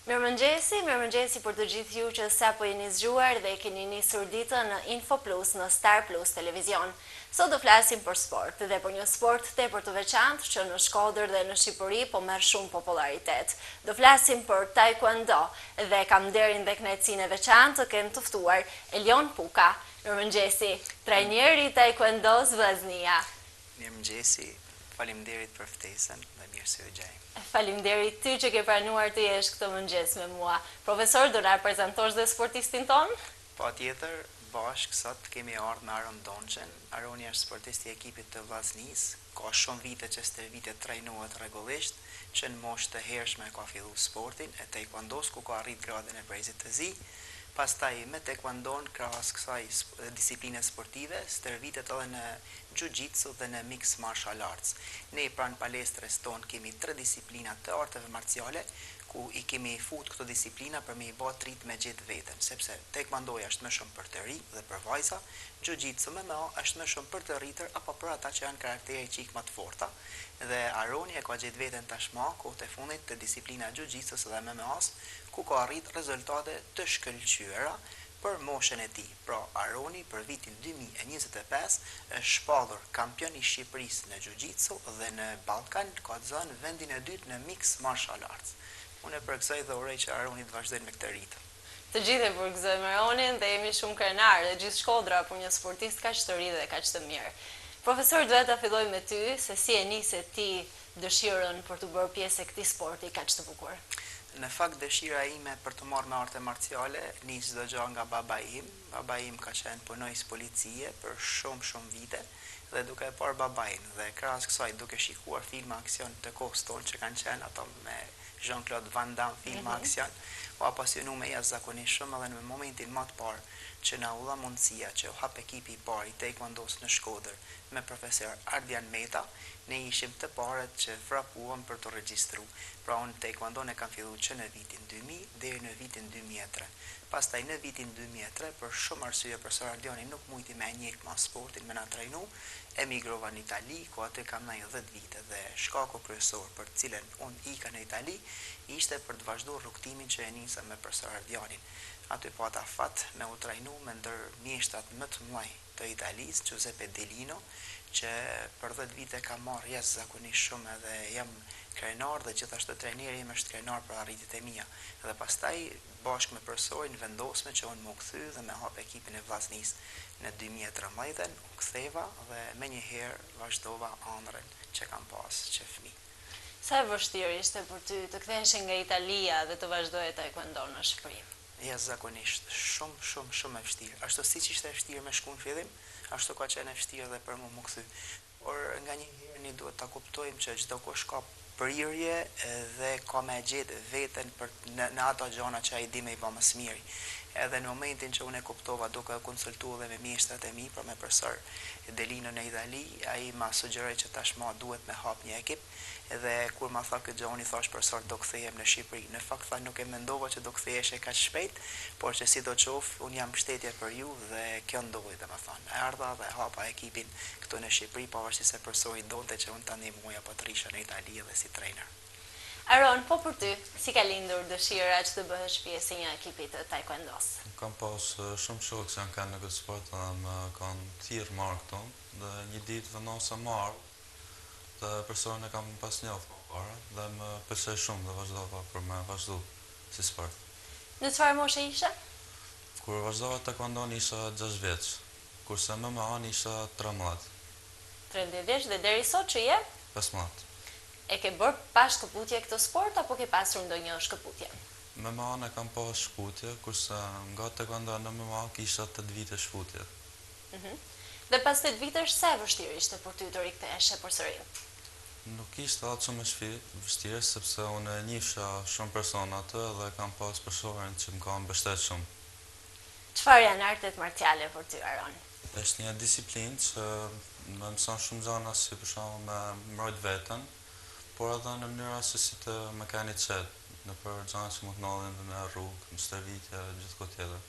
Mirëmëngjesi për të gjithë ju që sapo jeni zgjuar dhe keni nisur ditën në Info Plus në Star Plus Televizion. Sot do flasim për sport dhe për një sport tepër të veçantë që në Shkodër dhe në Shqipëri po merr shumë popularitet. Do flasim për taekwondo dhe kam nderin dhe kënaqësinë e veçantë të kem të ftuar Elion Puka. Mirëmëngjesi, trajneri i taekwondos Vllaznia. Mirëmëngjesi, faleminderit për ftesën dhe mirë se u gjej. Faleminderit ty që ke pranuar të jesh këtë mëngjes me mua. Profesor, do na prezantosh dhe sportistin ton? Patjetër, bashkë sot kemi ardhur me Aron Donçen. Aroni është sportist i ekipit të Vllaznisë. Ka shumë vite që stërvitet trajnohet rregullisht, që në moshë të hershme ka filluar sportin e taekwondos ku ka arrit gradën e brezit të zi. Pastaj me taekwondon krahas kësaj disipline sportive, stërvitet edhe në jiu-jitsu dhe në mixed martial arts. Ne pranë palestres ton kemi 3 disiplina të arteve marciale, ku i kemi fut këto disiplina për me i bë trit me gjithë veten, sepse taekwondoja është më shumë për të ri dhe për vajza, jiu-jitsu MMA është më shumë për të rritër apo për ata që janë karaktere çik më të forta. Dhe Aroni e ka gjetë veten tashmë kohët e fundit të disiplina jiu-jitsus dhe MMA-s, ku ka arrit rezultate të shkëlqyera për moshën e tij. Pra, Aroni për vitin 2025 është shpallur kampion i Shqipërisë në jiu-jitsu dhe në Ballkan ka zënë vendin e dytë në mixed martial arts. Unë e përgëzoj dhe uroj që Aroni të vazhdojnë me këtë ritëm. Të gjithë e përgëzojmë Aronin dhe jemi shumë krenar dhe gjithë Shkodra për një sportist kaq të ri dhe kaq të mirë. Profesor, duhet ta filloj me ty, se si e nisi ti dëshirën për të bërë pjesë e këtij sporti kaq të bukur. Në fakt dëshira ime për të marrë me arte marciale nis çdo gjë nga baba im. Baba im ka qenë punojës policie për shumë vite dhe duke e parë babain dhe krahas kësaj duke shikuar filma aksion të kohës tonë që kanë qenë ato me Jean-Claude Van Damme filma aksion, u apasionu me jashtëzakonisht shumë edhe në momentin më të parë që na u dha mundësia që u hap ekipi i parë i taekwondos në Shkodër me profesor Ardian Meta, ne ishim të parët që frapuam për të regjistruar. Pra unë taekwondon e kam filluar që në vitin 2000 deri në vitin 2003. Pastaj në vitin 2003 për shumë arsye profesor Ardiani nuk mujti me njëjtë ma sportin me na trajnu, emigrova në Itali, ku aty kam ndaj 10 vite dhe shkaku kryesor për të cilën unë ika në Itali ishte për të vazhduar rrugtimin që e nisa me profesor Ardianin. Aty pata fat me u trajnu me ndër mjeshtrat më të mëdhenj të Italisë, Giuseppe Delino, që për 10 vite ka marrë jashtëzakonisht shumë edhe jam krenar dhe gjithashtu trajneri im është krenar për arritjet e mia. Dhe pastaj bashkë me profesorin vendosme që unë më kthy dhe me hap ekipin e Vllaznisë në 2013 u ktheva dhe menjëherë vazhdova ëndrrën që kam pas që fëmijë. Sa e vështirë ishte për ty të ktheheshe nga Italia dhe të vazhdoje taekwondo në Shqipëri? Jashtëzakonisht shumë e vështirë. Ashtu siç ishte e vështirë me shku në fillim, ashtu ka qenë e vështirë edhe për mua më kthy. Por nganjëherë ne duhet ta kuptojmë që çdo kush ka prirje dhe ka me gjetë veten për në ato gjëra që ai di me i bë më së miri. Edhe në momentin që unë e kuptova duke konsultuar dhe me mjeshtrat e mi, për me profesor Delino në Itali, ai ma sugjeroi që tashmë duhet me hap një ekip. Edhe kur ma tha këtë gjë, unë i thash profesor do kthehem në Shqipëri. Në fakt tha nuk e mendova që do ktheheshe kaq shpejt, por që sidoqoftë unë jam mbështetje për ju dhe kjo ndodhi domethënë. Erdha dhe hapa ekipin këtu në Shqipëri, pavarësisht se profesori donte që unë ta ndihmoja apo të risha në Itali edhe si trajner. Aron, po për ty, si ka lindur dëshira që të bëhesh pjesë e një ekipi të taekwondos? Kam pas shumë shokë që janë kanë në këtë sport dhe më kanë thirrë marrë këto dhe një ditë vendosa marrë dhe personin e kam pas njohur para dhe më pëlqej shumë dhe vazhdova për me vazhdu si sport. Në çfarë moshe ishe? Kur vazhdova taekwondo isha 6 vjeç, kurse MMA isha 13. 13 vjeç dhe deri sot që je? 15. E ke bërë pa shkëputje këtë sport apo ke pasur ndonjë shkëputje? MMA e kam pas shkëputje, kurse nga taekwondo në MMA kisha 8 vite shkëputje. Dhe pas 8 vitesh sa e vështirë ishte për ty të riktheheshe përsëri? Nuk ishte atë shumë vështirë sepse unë e njihsha shumë persona atë dhe kam pas profesorin që më ka mbështetur shumë. Çfarë janë artet marciale për ty, Aron? Është një disiplinë që më mëson shumë gjëra si për shembull me mbrojt veten, por edhe në mënyra se si të më keni qetë në për gjëra që më të ndodhin në rrugë, në stërvitje, gjithë tjetër.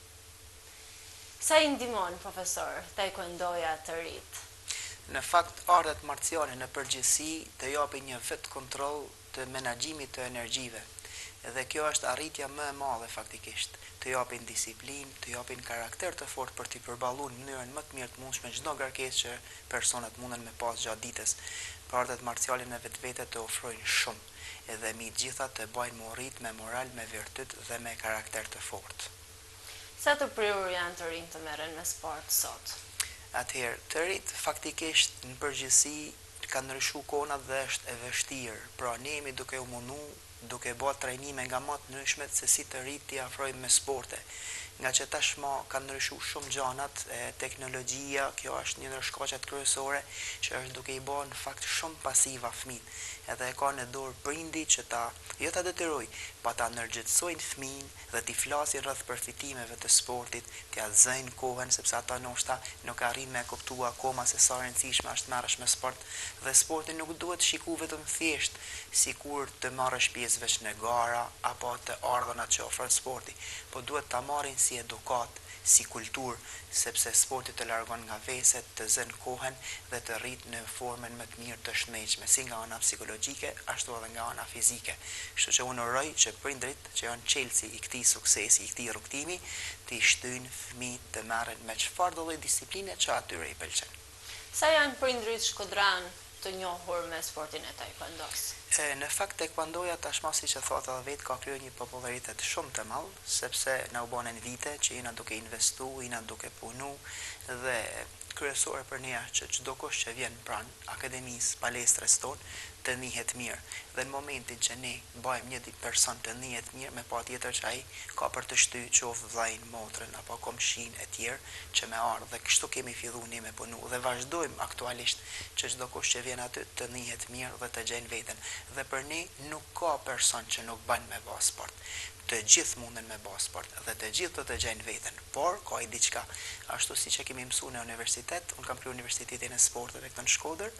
Sa i ndihmon, profesor, taekwondoja të rit? Në fakt, artet marciale në përgjithësi të japin një vet kontroll të menaxhimit të energjive Dhe kjo është arritja më e madhe faktikisht, të japin disiplinë, të japin karakter të fortë për t'i përballuar në mënyrën më të mirë të mundshme çdo ngarkesë që personat munden me pas gjatë ditës. Për artet marciale në vetvete të ofrojnë shumë, edhe mi gjitha të bajnë më rrit me moral, me virtyt dhe me karakter të fortë. Sa të prirur janë të rinj të merren me sport sot? Atëherë, të rit faktikisht në përgjithësi ka ndryshu kona dhe është e vështirë. Pra ne jemi duke u mundu, duke bërë trajnime nga më të ndryshmet se si të rit t'i afrojmë me sporte. Nga që tashma ka ndryshu shumë gjanat, teknologjia, kjo është një ndër shkaqet kryesore që është duke i bërë në fakt shumë pasiva fëmijët. Edhe e ka në dorë prindi që jo ta detyroj, pa ta ndërgjegjësojnë fëmijën dhe t'i flasin rreth përfitimeve të sportit, t'ia zëjnë kohën sepse ata ndoshta nuk arrin me kuptua akoma se sa rëndësishme është marrësh me sport dhe sporti nuk duhet shikuar vetëm thjesht sikur të marrësh pjesë veç në gara apo të ardhonat që ofron sporti, po duhet ta marrin si edukat, si kulturë, sepse sporti të largon nga veset, të zën kohën dhe të rrit në formën më të mirë të shëndetshme, si nga ana psikologjike, ashtu edhe nga ana fizike. Kështu që unë uroj që prindrit që janë çelësi i këtij suksesi, i këtij rrugtimi, të shtyjnë fëmijët të merren me çfarëdo lloj disipline që atyre i pëlqen. Sa janë prindrit shkodran të njohur me sportin e taekwondos? Në fakt taekwondoja tashmë siç e thotë edhe vetë ka kryer një popularitet shumë të madh, sepse na u bënën vite që jena duke investu, jena duke punu dhe kryesore për ne që çdo kush që vjen pranë akademisë, palestrës tonë të njihet mirë. Dhe në momentin që ne bëjmë një person të njihet mirë, me patjetër që ai ka për të shtyr qoftë vllain, motrën apo komshin e tjerë që me ardhë dhe kështu kemi filluar ne me punu dhe vazhdojmë aktualisht që çdo kush që vjen aty të njihet mirë dhe të gjejnë veten. Dhe për ne nuk ka person që nuk bën me bë sport. Të gjithë munden me bë sport dhe të gjithë do të gjejnë veten, por ka i diçka. Ashtu siç e kemi mësuar në universitet, unë kam kryer Universitetin e Sporteve këtu në Shkodër,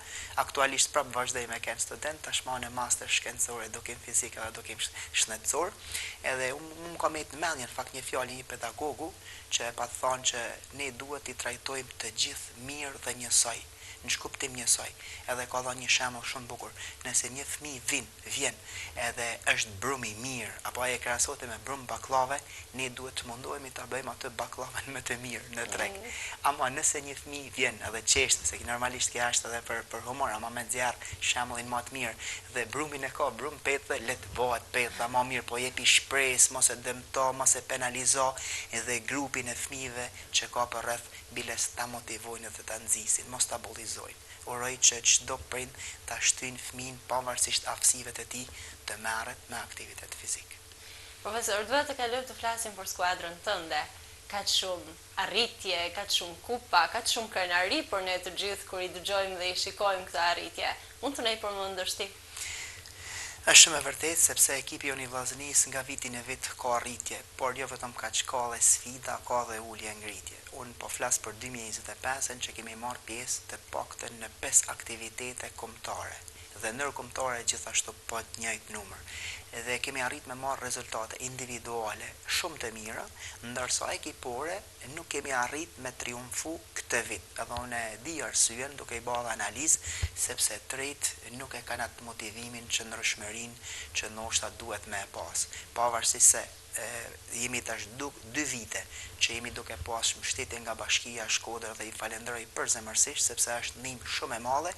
aktualisht prap vazhdoj me kënd student, tashmë në master shkencor, edukim fizik dhe edukim shëndetësor, edhe unë kam në mendje në fakt një fjalë një pedagogu që e pa thonë që ne duhet i trajtojmë të gjithë mirë dhe njësoj. Në shkuptim njësoj, edhe ka dhënë një shembull shumë bukur. Nëse një fëmijë vjen edhe është brum i mirë, apo ai e krahasohet me brum baklave, ne duhet të mundohemi ta bëjmë atë baklaven më të mirë në treg. Ama nëse një fëmijë vjen edhe çesht, se normalisht kjo është edhe për humor, ama me nxjerr shembullin më të mirë dhe brumin e ka brum petë, le të bëhet petë, ama mirë po jepi shpresë, mos e dëmto, mos e penalizo, edhe grupin e fëmijëve që ka për rreth biles ta motivojnë dhe ta nxisin, mos ta bullizojnë. Uroj që çdo prind ta shtyjnë fëmin pavarësisht aftësive të tij të merret me aktivitet fizik. Profesor, duhet të kalojmë të flasim për skuadrën tënde. Kaq shumë arritje, kaq shumë kupa, kaq shumë krenari për ne të gjithë kur i dëgjojmë dhe i shikojmë këtë arritje. Mund të ne i përmendësh ti? Është shumë e vërtetë sepse ekipi i Vllaznisë nga viti në vit ka arritje, por jo vetëm kaq, ka dhe sfida, ka dhe ulje ngritje. Unë po flas për 2025-ën që kemi marrë pjesë të paktën në 5 aktivitete kombëtare dhe ndërkombëtare gjithashtu po të njëjtë numër. Dhe kemi arrit me marrë rezultate individuale shumë të mira, ndërsa ekipore nuk kemi arrit me triumfu këtë vit. Edhe unë e di arsyen duke i bërë analizë, sepse tret nuk e kanë atë motivimin, qëndrueshmërinë që ndoshta duhet me pas. Pavarësisht se jemi tash 2 vite që jemi duke pas mbështetje nga Bashkia e Shkodër dhe i falenderoj përzemërsisht sepse është ndihmë shumë e madhe.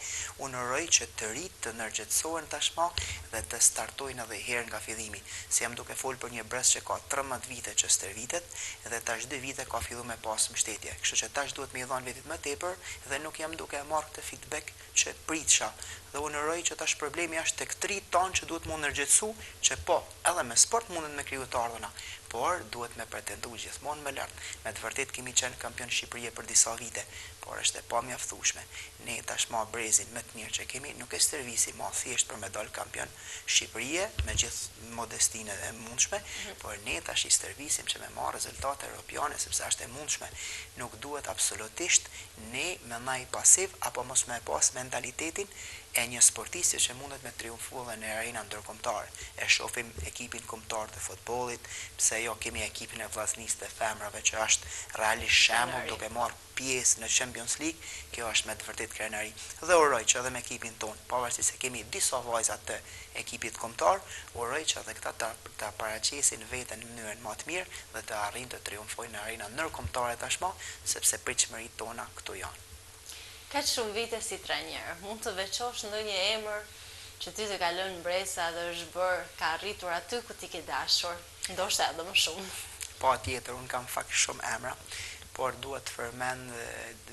Unë uroj që të rit të ndërgjegjësohen tashmë dhe të startojnë edhe herë nga fillimi. Se jam duke fol për një brez që ka 13 vite që stërvitet dhe tash 2 vite ka filluar me pas mbështetje. Kështu që tash duhet me i dhënë vetit më tepër dhe nuk jam duke marrë këtë feedback që pritsha. Dhe unë uroj që tash problemi është tek 3 tonë që duhet më ndërgjegjësu, që po, edhe me sport mundet me kriju të ardhuna, por duhet me pretendu gjithmonë më lart. Me të vërtetë kemi qenë kampion Shqipërie për disa vite, por është e pamjaftueshme. Ne tashmë brezin më të mirë që kemi nuk e stërvisim më thjesht për me dal kampion Shqipërie me gjithë modestinë e mundshme, por ne tash i stërvisim që me marrë rezultate europiane sepse është e mundshme. Nuk duhet absolutisht ne me ndaj pasiv apo mos me pas mentalitetin e një sportisti që mundet me triumfu dhe në arena ndërkombëtare. E shohim ekipin kombëtar të futbollit, pse jo kemi ekipin e vllaznisë të femrave që është realisht shembull duke marrë pjesë në Champions League, kjo është me të vërtetë krenari. Dhe uroj që edhe me ekipin ton, pavarësisht se kemi disa vajza të ekipit kombëtar, uroj që edhe këta ta paraqesin veten në mënyrën më të mirë dhe të arrijnë të triumfojnë në arena ndërkombëtare tashmë, sepse pritshmëritë tona këtu janë. Ka shumë vite si trajner, mund të veçosh ndonjë emër që ty të ka lënë mbresa dhe është bërë, ka arritur aty ku ti ke dashur, ndoshta edhe më shumë. Patjetër, unë kam fakt shumë emra, por duhet të përmend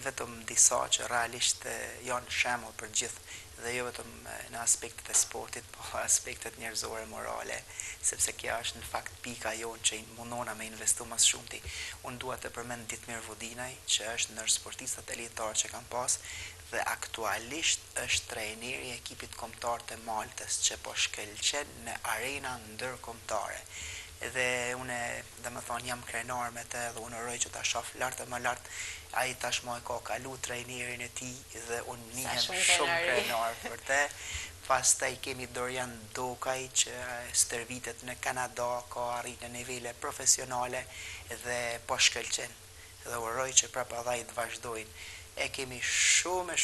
vetëm disa që realisht janë shembull për gjithë dhe jo vetëm në aspektet e sportit, po aspektet njerëzore, morale, sepse kjo është në fakt pika jonë që mundona me investu mas shumëti. Unë duhet të përmend Ditmir Vodinaj, që është ndër sportistat elitar që kam pas, dhe aktualisht është trajneri i ekipit kombëtar të Maltës, që po shkëlqen në arena ndërkombëtare. Dhe unë, domethënë, jam krenar me të dhe unë uroj që ta shoh lart e më lart. Ai tashmë e ka kalu trajnerin e tij dhe unë nihem shumë krenar për të. Pastaj kemi Dorian Dokaj që stërvitet në Kanada, ka arritur në nivele profesionale dhe po shkëlqen. Dhe uroj që prapë të vazhdojnë. E kemi shumë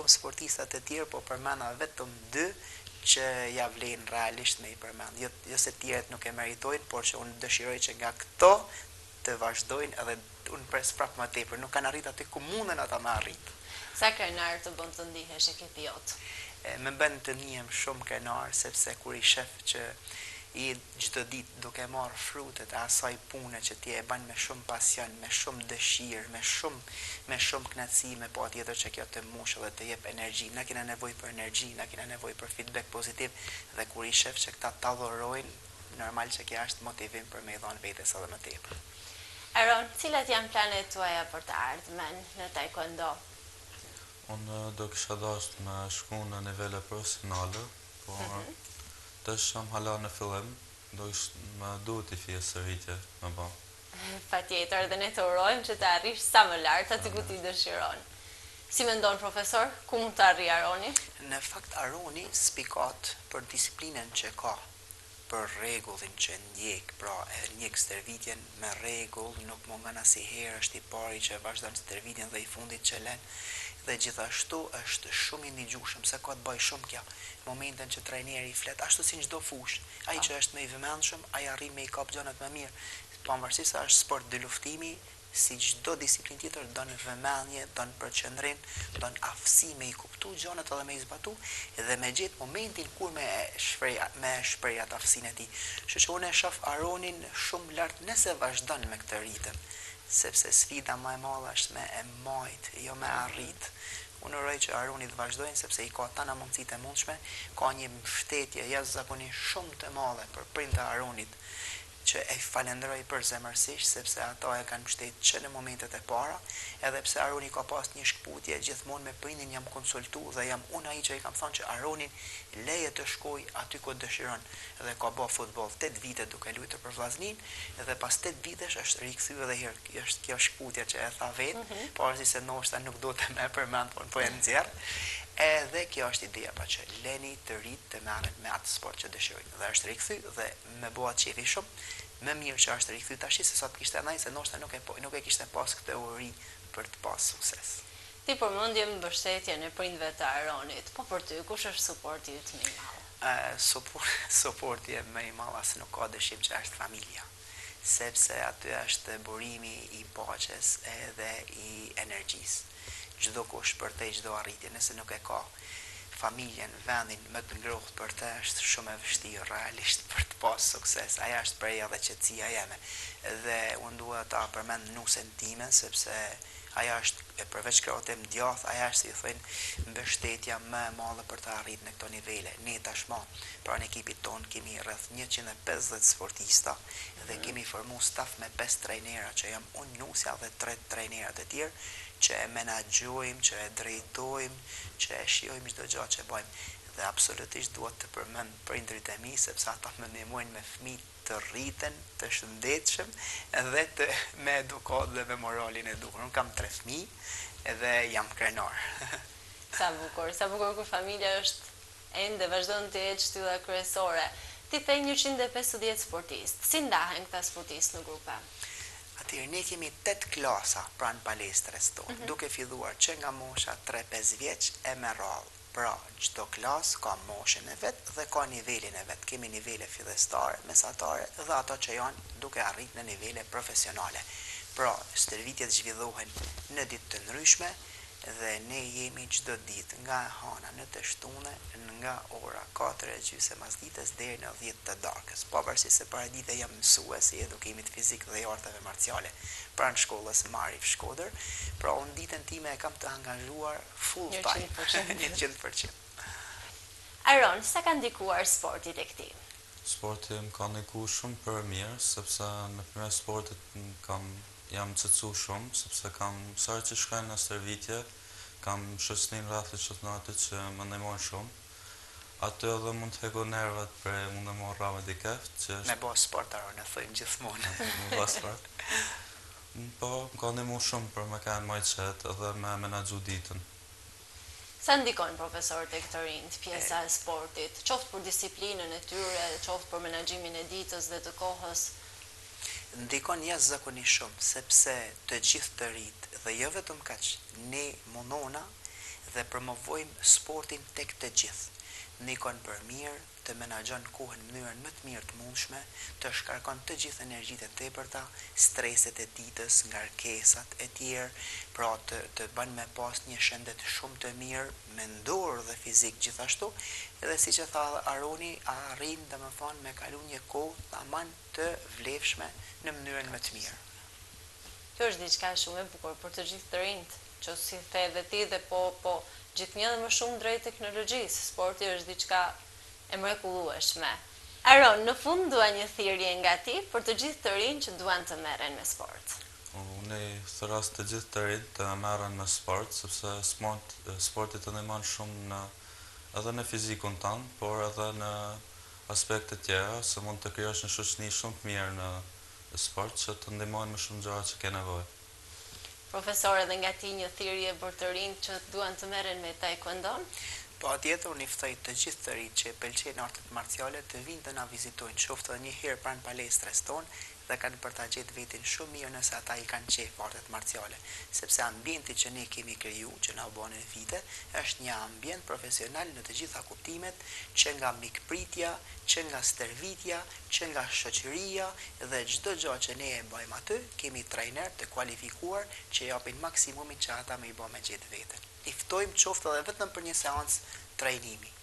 sportista të tjerë, po përmenda vetëm 2 që ja vlen realisht me i përmend. Jo se tjerët nuk e meritojnë, por që unë dëshiroj që nga këto të vazhdojnë edhe unë pres prapë më tepër. Nuk kanë arrit aty ku munden ata me arrit. Sa krenar të bën të ndihesh ekipijot? Më bën të ndihem shumë krenar, sepse kur i shef që i çdo ditë duke marrë frutet e asaj pune që ti e bën me shumë pasion, me shumë dëshirë, me shumë kënaqësi, me patjetër që kjo të mush dhe të jep energji. Na kena nevojë për energji, na kena nevojë për feedback pozitiv dhe kur i shef që këta ta dhurojnë, normal që kjo është motivim për me i dhënë vetes edhe më tepër. Aron, cilat janë planet tuaja për të ardhmen në taekwondo? Unë do kisha dashur me shku në nivele profesionale, por të shumë hala në fillim, do ishtë më duhet i fje sëritje me ba. Patjetër, dhe ne të urojmë që të arrish sa më lartë aty ku ti dëshiron. Si mendon profesor, ku mund të arrijë Aroni? Në fakt Aroni spikat për disiplinën që ka, për rregullin që ndjek, pra ndjek stërvitjen me rregull, nuk mungon asnjëherë, është i pari që vazhdon stërvitjen dhe i fundit që lën. Dhe gjithashtu është shumë i ndihjueshëm se ka të bëjë shumë kjo. Momentin që trajneri flet, ashtu si në çdo fushë, ai që është më i vëmendshëm, ai arrin me i kap gjanat më mirë. Pavarësisht se është sport dy luftimi, si çdo disiplinë tjetër don vëmendje, don përqendrim, don aftësi me i kuptu gjanat edhe me i zbatu, dhe me gjetë momentin kur me shpreh atë aftësinë e tij. Kështu që unë e shoh Aronin shumë lart nëse vazhdon me këtë ritëm, sepse sfida më e madhe është me e majt, jo me arrit. Unë uroj që Aroni të vazhdojnë, sepse i ka tana mundësitë e mundshme, ka një mbështetje jashtëzakonisht shumë të madhe për prindërit e Aronit, që e falenderoj përzemërsisht, sepse ata e kanë mbështetur që në momentet e para, edhe pse Aroni ka pas një shkputje, gjithmonë me prindin jam konsultu dhe jam unë ai që i kam thënë që Aronin leje të shkoj aty ku dëshiron. Dhe ka bë futboll 8 vite duke luajtur për vllaznin, dhe pas 8 vitesh është rikthyer edhe herë. Është kjo shkputje që e tha vet, pavarësisht se ndoshta nuk do të më përmend, por po e nxjerr. Edhe kjo është ideja, pa që leni të rritë të merren me atë sport që dëshirojnë. Dhe është rikthy dhe me bëa qefi shumë, më mirë që është rikthy tash se sa të kishte ndaj se ndoshta nuk e kishte pas këtë uri për të pas sukses. Ti përmendje mbështetjen e prindve të Aronit, po për ty kush është suporti yt më i madh? Suporti më i madh as nuk ka dyshim që është familja, sepse aty është burimi i paqes edhe i energjisë. Çdo kush për të çdo arritje, nëse nuk e ka familjen, vendin më të ngrohtë për të, është shumë e vështirë realisht për të pas sukses. Aja është preja dhe qetësia jeme. Dhe unë dua ta përmend nusen time, sepse aja është përveç krahutim djath, aja është si thënë mbështetja më e madhe për të arritur në këto nivele. Ne tashmë pra në ekipin ton kemi rreth 150 sportista dhe kemi formuar staf me 5 trajnera që jam unë nusja dhe 3 trajnera të tjerë që e menaxhojmë, që e drejtojmë, që e shijojmë çdo gjë që bëjmë. Dhe absolutisht duhet të përmend prindërit e mi, sepse ata më ndihmojnë me fëmijë të rriten, të shëndetshëm edhe me edukat dhe me moralin e duhur. Unë kam 3 fëmijë edhe jam krenar. Sa bukur kur familja është ende vazhdon të jetë shtylla kryesore. Ti the 150 sportistë. Si ndahen këta sportistë në grupe? Atëherë ne kemi 8 klasa pranë palestrës tonë, duke filluar që nga mosha 3-5 vjeç e me radhë. Pra, çdo klas ka moshën e vet dhe ka nivelin e vet. Kemi nivele fillestare, mesatare dhe ato që janë duke arritur në nivele profesionale. Pra, stërvitjet zhvillohen në ditë të ndryshme dhe ne jemi çdo ditë nga hana në të shtune nga ora 4:30 masditës deri në 10 të darkës. Pavarësisht se paradite jam mësues i edukimit fizik dhe i arteve marciale pranë shkollës Marif Shkodër, pra unë ditën time e kam të angazhuar full time, 100%. Aron, sa ka ndikuar sporti tek ti? Sporti më ka ndikuar shumë për mirë, sepse në përmes sportit jam cëcu shumë, sepse kam sërë që shkojnë në stërvitje, kam shësnin rrafit qëtënatit që më ndihmojnë shumë. Aty edhe mund të heko nervat për mund të morë rrave di keft, që është... Me bo sport, Aron, e thëjmë gjithmonë. Me bo sport. Po, më ka ndihmu shumë për me kanë më qetë edhe me menaxhu ditën. Sa ndikojnë profesorët e këtë rinjt, pjesa e sportit, qoftë për disiplinën e tyre, qoftë për menaxhimin e ditës dhe të kohës? Ndikon jashtëzakonisht shumë, sepse të gjithë të rinjt dhe jo vetëm kaq, ne mundona dhe promovojmë sportin tek të gjithë. Ndikon për mirë, të menaxhon kohën në mënyrën më të mirë të mundshme, të shkarkon të gjithë energjitë e tepërta, streset e ditës, ngarkesat e tjerë, pra të bën me pas një shëndet shumë të mirë, mendor dhe fizik gjithashtu, edhe siç e tha Aroni, arrin domethënë me kalu një kohë tamam të vlefshme në mënyrën më të mirë. Kjo është diçka shumë e bukur për të gjithë të rinjt, që si the edhe ti dhe po gjithnjë dhe më shumë drejt teknologjisë. Sporti është diçka e mrekullueshme. Aron, në fund dua një thirrje nga ti për të gjithë të rinj që duan të merren me sport. Unë i thras të gjithë të rinj të merren me sport, sepse sporti të ndihmon shumë edhe në fizikun tanë, por edhe në aspekte tjera, se mund të krijosh një shoqëni shumë të mirë në sport që të ndihmojnë më shumë gjëra që ke nevojë. Profesor, edhe nga ti një thirrje për të rinjt që duan të merren me taekwondo? Po atjetër unë i ftoj të gjithë të rinjt që pëlqejnë artet marciale të vinë të na vizitojnë, qoftë edhe një herë pranë palestrës tonë dhe kanë për ta gjetë vetin shumë mirë nëse ata i kanë qejf artet marciale, sepse ambienti që ne kemi kriju, që na u bën në vite, është një ambient profesional në të gjitha kuptimet, që nga mikpritja, që nga stërvitja, që nga shoqëria dhe çdo gjë që ne e bëjmë aty, kemi trajner të kualifikuar që japin maksimumin që ata më i bën me gjetë veten. I ftojmë qoftë edhe vetëm për një seancë trajnimi.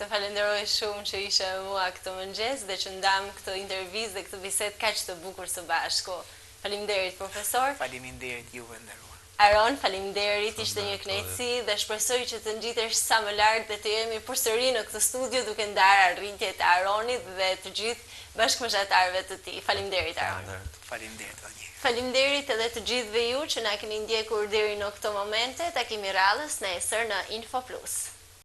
Të falenderoj shumë që ishe me mua këtë mëngjes dhe që ndam këtë intervistë dhe këtë bisedë kaq të bukur së bashku. Faleminderit profesor. Faleminderit juve nderuar. Aron, faleminderit, ishte një kënaqësi dhe shpresoj që të ngjitesh sa më lart dhe të jemi përsëri në këtë studio duke ndarë arritjet e Aronit dhe të gjithë bashkëmoshatarëve të tij. Faleminderit Aron. Faleminderit Anje. Faleminderit edhe të gjithëve ju që na keni ndjekur deri në këtë momente. Takimi radhës nesër në Info Plus.